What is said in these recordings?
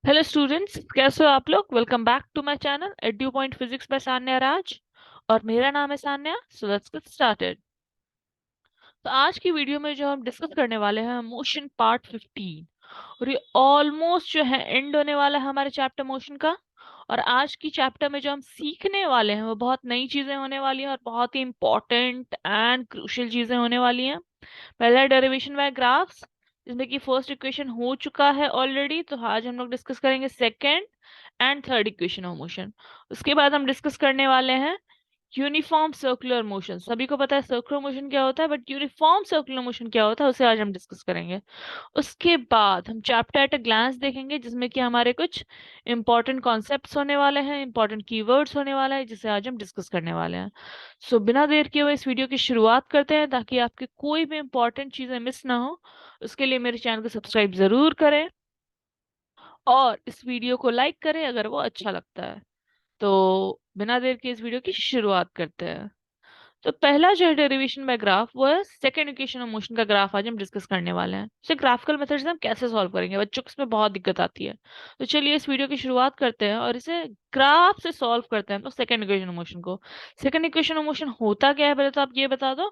Hello students, कैसे हो आप लोग। Welcome back to my channel Edu Point physics by Sanya Raj. और मेरा नाम है Sanya. So let's get started. तो आज की वीडियो में जो हम डिस्कस करने वाले हैं मोशन पार्ट 15। और ये ऑलमोस्ट जो है एंड होने वाला है हमारे चैप्टर मोशन का। और आज की चैप्टर में जो हम सीखने वाले हैं वो बहुत नई चीजें होने वाली हैं और बहुत ही इंपॉर्टेंट एंड क्रूशियल चीजें होने वाली हैं। पहला डेरिवेशन बाय ग्राफ्स, जिसमें कि फर्स्ट इक्वेशन हो चुका है ऑलरेडी। तो आज हम लोग डिस्कस करेंगे second and third equation of motion. उसके बाद हम डिस्कस करने वाले हैं यूनिफॉर्म सर्कुलर मोशन। सभी को पता है सर्कुलर मोशन क्या होता है, बट यूनिफॉर्म सर्कुलर मोशन क्या होता है उसे आज हम डिस्कस करेंगे। उसके बाद हम चैप्टर एट अ ग्लांस देखेंगे, जिसमें कि हमारे कुछ इंपॉर्टेंट कॉन्सेप्ट्स होने वाले हैं, इंपॉर्टेंट कीवर्ड्स होने वाला है, जिसे आज हम डिस्कस करने वाले हैं। सो बिना देर किए हुए इस वीडियो की शुरुआत करते हैं, ताकि आपकी कोई भी इंपॉर्टेंट चीजें मिस ना हो। उसके लिए मेरे चैनल को सब्सक्राइब जरूर करें और इस वीडियो को लाइक करें अगर वो अच्छा लगता है। तो बिना देर के इस वीडियो की शुरुआत करते हैं। तो पहला जो है डेरिवेशन बाय ग्राफ, वो है सेकंड इक्वेशन ऑफ मोशन का ग्राफ आज हम डिस्कस करने वाले हैं। इसे ग्राफिकल मेथड से हम कैसे सॉल्व करेंगे, बच्चों को इसमें बहुत दिक्कत आती है। तो चलिए इस वीडियो की शुरुआत करते हैं और इसे ग्राफ से सॉल्व करते हैं। तो सेकंड इक्वेशन ऑफ मोशन को, सेकंड इक्वेशन ऑफ मोशन होता क्या है पहले तो आप ये बता दो।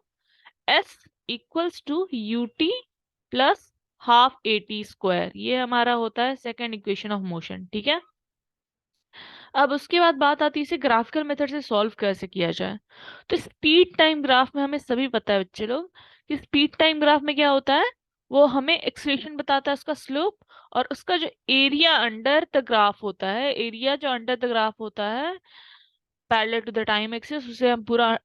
S equals to u t plus half a t square, ये हमारा होता है सेकंड इक्वेशन ऑफ मोशन। ठीक है। अब उसके बाद बात आती है इसे ग्राफिकल मेथड से सॉल्व कैसे किया जाए। तो स्पीड टाइम ग्राफ में हमें सभी पता है बच्चे लोग कि स्पीड टाइम ग्राफ में क्या होता है, वो हमें एक्सेलरेशन बताता है, उसका स्लोप, और उसका जो एरिया अंडर द ग्राफ होता है, एरिया जो अंडर द ग्राफ होता है parallel to the time axis, उसे हम पूरा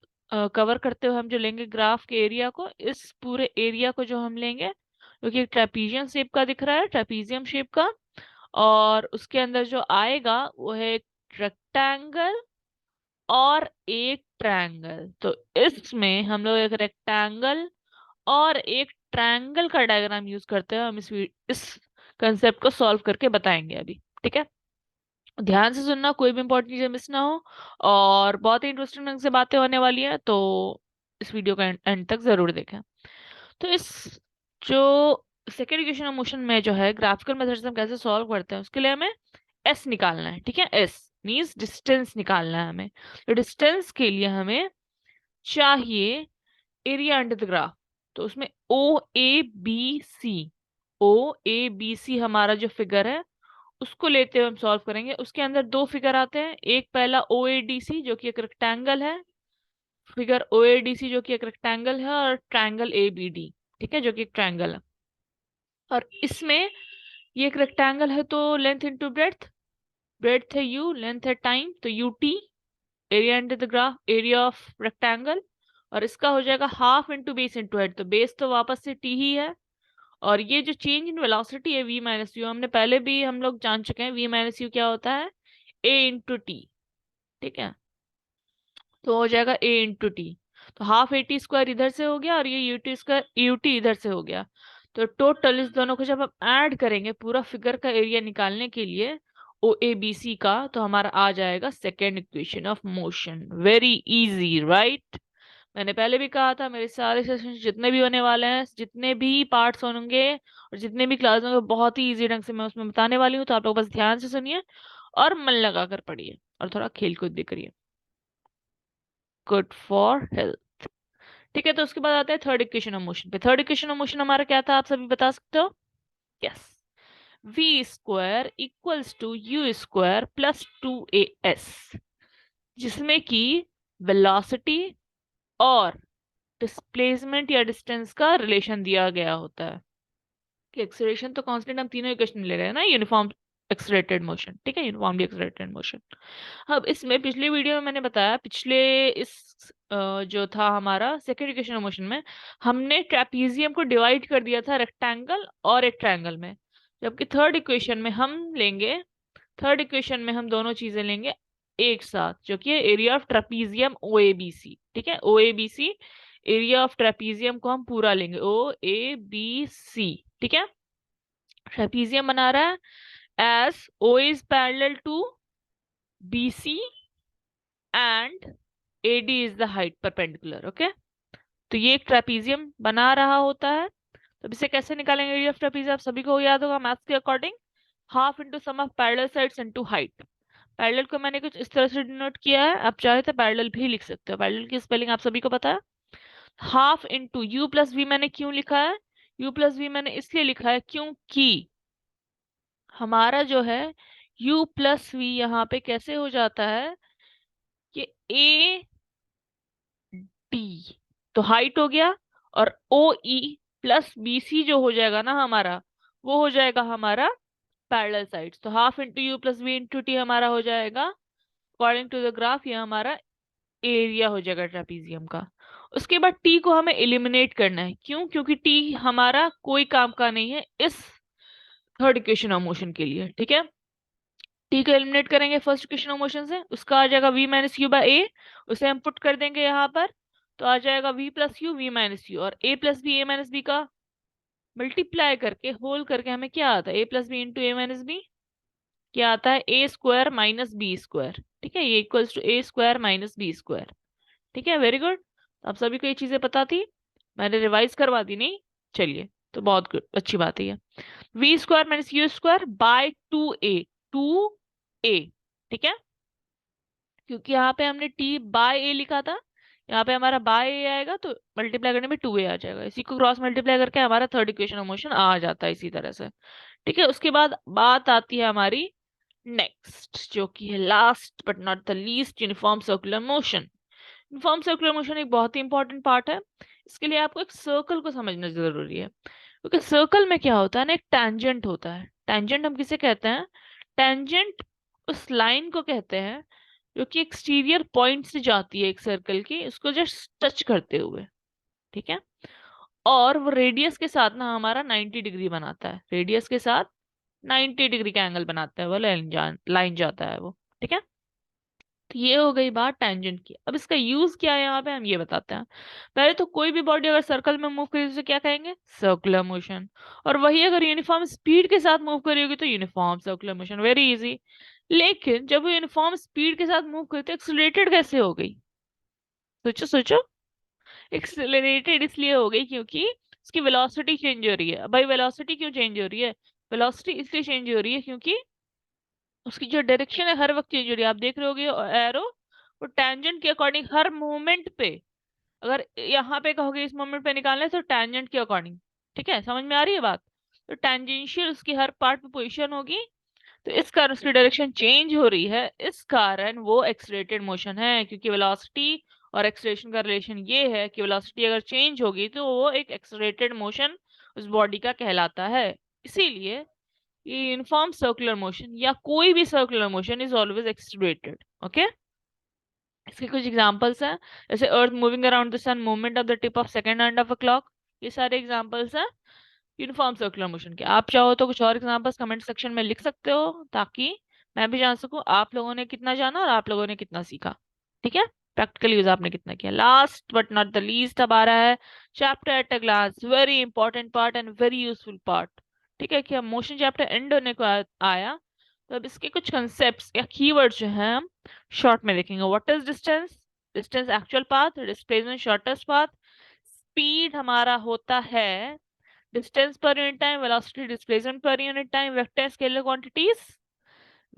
कवर करते हुए हम जो लेंगे ग्राफ के एरिया को, इस पूरे एरिया को जो हम लेंगे, जो कि ट्रेपीजियम शेप का दिख रहा है, ट्रेपीजियम शेप का। और उसके अंदर जो आएगा वो है एक रेक्टेंगल और एक ट्रायंगल। तो इसमें हम लोग एक रेक्टेंगल और एक ट्रायंगल का डायग्राम यूज करते हैं। हम इस कंसेप्ट को सॉल्व करके बताएंगे अभी। ठीक है। ध्यान से सुनना, कोई भी इंपॉर्टेंट चीजें मिस ना हो। और बहुत ही इंटरेस्टिंग ढंग से बातें होने वाली है, तो इस वीडियो का एंड तक जरूर देखें। तो इस जो सेकेंड इक्वेशन ऑफ मोशन में जो है ग्राफिकल मेथड से हम कैसे सॉल्व करते हैं, उसके लिए हमें एस निकालना है। ठीक है। एस मीन्स डिस्टेंस निकालना है हमें। तो डिस्टेंस के लिए हमें चाहिए एरिया अंडर द ग्राफ। तो उसमें ओ A B C, O A B सी हमारा जो फिगर है उसको लेते हुए हम सॉल्व करेंगे। उसके अंदर दो फिगर आते हैं, एक पहला ओ ए डी सी जो कि एक रेक्टेंगल है, figure O A D C जो कि एक रेक्टेंगल है, और ट्रायंगल ए बी डी, ठीक है, जो कि एक ट्रायंगल है। और इसमें ये एक रेक्टेंगल है तो लेंथ इंटू ब्रेड्थ, ब्रेड्थ है यू, लेंथ है टाइम, तो U T, area into the graph, area of rectangle. और इसका हो जाएगा half into base into head, तो बेस तो वापस से टी ही है। और ये जो चेंज इन वेलोसिटी है v माइनस यू, हमने पहले भी हम लोग जान चुके हैं v माइनस यू क्या होता है, a इंटू टी। ठीक है। तो हो जाएगा a इंटू टी। तो हाफ ए टी स्क्वायर इधर से हो गया और ये U T square U T इधर से हो गया। तो टोटल इस दोनों को जब हम ऐड करेंगे पूरा फिगर का एरिया निकालने के लिए ओ ए बी सी का, तो हमारा आ जाएगा second equation of motion. Very easy right. मैंने पहले भी कहा था मेरे सारे सेशन जितने भी होने वाले हैं, जितने भी पार्ट्स होंगे और जितने भी क्लास होंगे, बहुत ही इजी ढंग से मैं उसमें बताने वाली हूँ। तो आप लोग बस ध्यान से सुनिए और मन लगा कर पढ़िए और थोड़ा खेल कूद भी करिए। Good for health. ठीक है। तो उसके बाद आते हैं थर्ड इक्वेशन ऑफ मोशन पे। थर्ड इक्वेशन ऑफ मोशन हमारा क्या था, आप सभी बता सकते हो। Yes, v square equals to u square plus two a s, जिसमें कि वेलोसिटी और डिस्प्लेसमेंट या डिस्टेंस का रिलेशन दिया गया होता है। कि एक्सेलरेशन तो कांस्टेंट, हम तीनों इक्वेशन ले रहे हैं ना, यूनिफॉर्म एक्सलरेटेड मोशन। ठीक है, यूनिफॉर्मली एक्सलरेटेड मोशन। अब इसमें पिछले वीडियो में मैंने बताया, पिछले इस जो था हमारा सेकेंड इक्वेशन मोशन में, हमने ट्रेपीजियम को डिवाइड कर दिया था रेक्टेंगल और एक ट्रायंगल में। जबकि थर्ड इक्वेशन में हम लेंगे, थर्ड इक्वेशन में हम दोनों चीजें लेंगे एक साथ, जो कि area of trapezium O A B C. ठीक है, O A B C, area of trapezium को हम पूरा लेंगे, ओ ए बी सी। ठीक है। ट्रेपीजियम बना रहा है as O is parallel to B C and A D is the height perpendicular. Okay. तो ये एक ट्रेपीजियम बना रहा होता है। तो इसे कैसे निकालेंगे एरिया ऑफ ट्रेपीजियम, आप सभी को याद होगा मैथ्स के according. Half into sum of parallel sides into height. Parallel को मैंने कुछ इस तरह से डिनोट किया है, आप चाहे तो पैरेलल भी लिख सकते हो। पैरेलल की स्पेलिंग आप सभी को पता है। Half into u plus v मैंने क्यों लिखा है? यू प्लस वी मैंने इसलिए लिखा है क्योंकि हमारा जो है u प्लस वी यहाँ पे कैसे हो जाता है कि ए डी तो हाइट हो गया, और ओ ई प्लस बी सी जो हो जाएगा ना हमारा, वो हो जाएगा हमारा पैरेलल साइड्स। तो half into u plus v into t हमारा हो जाएगा अकॉर्डिंग टू द ग्राफ, ये हमारा एरिया हो जाएगा ट्रेपीजियम का। उसके बाद टी को हमें एलिमिनेट करना है। क्यों? क्योंकि टी हमारा कोई काम का नहीं है इस थर्ड इक्वेशन ऑफ मोशन के लिए। ठीक है, टी को एलिमिनेट करेंगे फर्स्ट इक्वेशन ऑफ मोशन से, उसका आ जाएगा v माइनस यू बाई ए, उसे हम पुट कर देंगे यहाँ पर, तो आ जाएगा v plus u v minus u, और a plus b a minus b का मल्टीप्लाई करके होल करके हमें क्या आता है, a plus b into a minus b, क्या आता है a square minus b square. ठीक है, ये equals to a square minus b square. ठीक है, वेरी गुड। आप सभी को ये चीजें पता थी, मैंने रिवाइज करवा दी नहीं? चलिए, तो बहुत गुड, अच्छी बात है ये। V square minus u square by two a. ठीक है, क्योंकि यहाँ पे हमने टी बाय ए लिखा था, यहाँ पे हमारा बाय ए आएगा, तो मल्टीप्लाई करने में टू ए आ जाएगा। इसी को क्रॉस मल्टीप्लाई करके हमारा थर्ड इक्वेशन ऑफ मोशन आ जाता है इसी तरह से। ठीक है, उसके बाद बात आती है हमारी नेक्स्ट, जो कि है last but not the least, uniform circular motion. Uniform circular motion एक बहुत ही इंपॉर्टेंट पार्ट है। इसके लिए आपको एक सर्कल को समझना जरूरी है, क्योंकि सर्कल में क्या होता है ना, एक टैंजेंट होता है। टैंजेंट हम किसे कहते हैं? टैंजेंट उस लाइन को कहते हैं जो कि एक्सटीरियर पॉइंट से जाती है एक सर्कल की, उसको जस्ट टच करते हुए। ठीक है, और वो रेडियस के साथ ना हमारा 90 डिग्री बनाता है, रेडियस के साथ 90 डिग्री का एंगल बनाता है वो लाइन जाता है वो। ठीक है, तो ये हो गई बात टेंजेंट की। अब इसका यूज क्या है यहाँ पे, हम ये बताते हैं। पहले तो कोई भी बॉडी अगर सर्कल में मूव करेगी तो क्या कहेंगे? Circular motion. और वही अगर यूनिफॉर्म स्पीड के साथ मूव करेगी तो uniform circular motion. Very easy. लेकिन जब वो यूनिफॉर्म स्पीड के साथ मूव करते एक्सेलरेटेड कैसे हो गई? सोचो सोचो। एक्सेलरेटेड इसलिए हो गई क्योंकि उसकी वेलोसिटी चेंज हो रही है। भाई वेलोसिटी क्यों चेंज हो रही है? वेलोसिटी इसलिए चेंज हो रही है क्योंकि उसकी जो डायरेक्शन है हर वक्त चेंज हो रही है। आप देख रहे होगे एरो, वो टेंजेंट के अकॉर्डिंग हर मूवमेंट पे, अगर यहाँ पे कहोगे इस मोमेंट पे निकालना है तो टेंजेंट के अकॉर्डिंग। ठीक है, समझ में आ रही है बात? तो टेंजेंशियल उसकी हर पार्ट पे पोजीशन होगी, तो इस कारण उसकी डायरेक्शन चेंज हो रही है, इस कारण वो एक्सलेटेड मोशन है। क्योंकि वेलोसिटी और एक्सलेशन का रिलेशन ये है कि वेलोसिटी अगर चेंज होगी तो वो एक एक्सलेटेड मोशन उस बॉडी का कहलाता है। इसीलिए ये यूनिफॉर्म सर्कुलर मोशन या कोई भी circular motion is always accelerated. Okay, इसके कुछ एग्जांपल्स हैं, जैसे earth moving around the sun, movement of the tip of second hand of a clock. ये सारे एग्जांपल्स हैं यूनिफॉर्म सर्कुलर मोशन के। आप चाहो तो कुछ और एग्जांपल्स कमेंट सेक्शन में लिख सकते हो, ताकि मैं भी जान सकूं आप लोगों ने कितना जाना और आप लोगों ने कितना सीखा। ठीक है, प्रैक्टिकल यूज आपने कितना किया। Last but not the least अब आ रहा है chapter at a glance, very important part and very useful part. ठीक है, कि अब मोशन चैप्टर एंड होने को आया, तो अब इसके कुछ कंसेप्ट्स या कीवर्ड्स जो हैं हम शॉर्ट में देखेंगे। What is distance? Distance actual path, displacement shortest path. Speed हमारा होता है distance per unit time, velocity displacement per unit time, vector scalar quantities,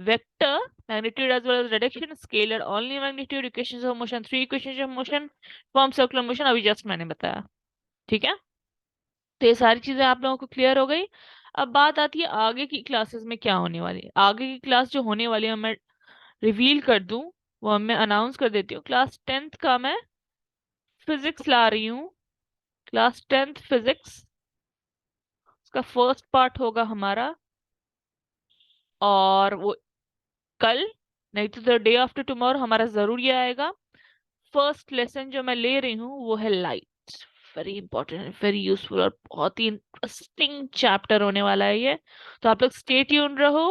vector magnitude as well as direction, scalar only magnitude, equations of motion, three equations of motion, form circular motion, अभी just मैंने बताया। ठीक है, तो ये सारी चीजें आप लोगों को क्लियर हो गई। अब बात आती है आगे की क्लासेस में क्या होने वाली है। आगे की क्लास जो होने वाली है मैं रिवील कर दूं, वो मैं अनाउंस कर देती हूँ। क्लास 10th का मैं फिजिक्स ला रही हूँ, क्लास 10th फिजिक्स, उसका फर्स्ट पार्ट होगा हमारा, और वो कल नहीं तो द डे आफ्टर टुमारो हमारा जरूर ये आएगा। फर्स्ट लेसन जो मैं ले रही हूँ वो है light. Very important, very useful और बहुत ही इंटरेस्टिंग चैप्टर होने वाला है ये, तो आप लोग स्टे ट्यून रहो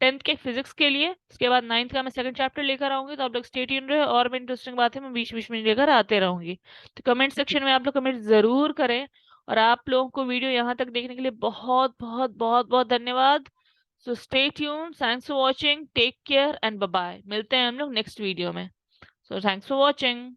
10th के फिजिक्स के लिए। उसके बाद 9th का मैं सेकंड चैप्टर लेकर आऊंगी, तो आप लोग स्टे ट्यून रहे। और भी इंटरेस्टिंग बात है मैं बीच बीच में लेकर आते रहूंगी, तो कमेंट सेक्शन में आप लोग कमेंट जरूर करें। और आप लोगों को वीडियो यहाँ तक देखने के लिए बहुत बहुत बहुत बहुत धन्यवाद। So stay tune, thanks for watching, take care and bye bye. मिलते हैं हम लोग नेक्स्ट वीडियो में। So thanks for watching.